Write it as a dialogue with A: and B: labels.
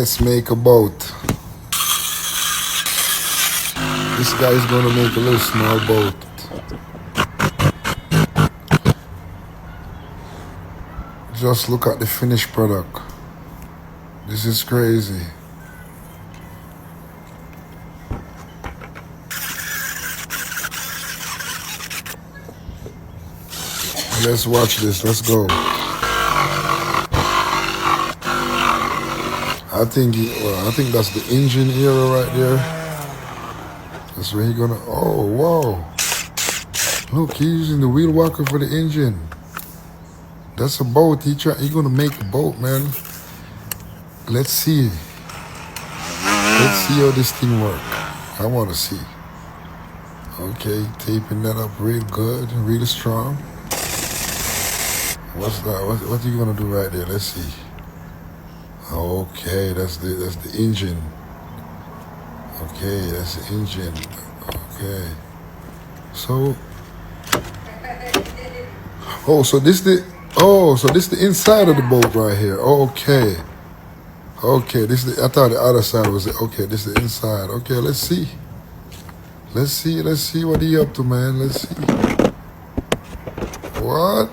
A: Let's make a boat. This guy is gonna make a little small boat. Just look at the finished product. This is crazy. Let's watch this. Let's go. I think that's the engine era right there. That's where he gonna. Oh, whoa! Look, he's using the wheel walker for the engine. That's a boat. He gonna make a boat, man. Let's see. Let's see how this thing work. I wanna see. Okay, taping that up real good, really strong. What's that? What you gonna do right there? Let's see. Okay, that's the engine. Okay, that's the engine. Okay. So so this the inside of the boat right here. Okay. Okay, I thought the other side was it. Okay, this is the inside. Okay, let's see. Let's see what he up to, man. Let's see. What?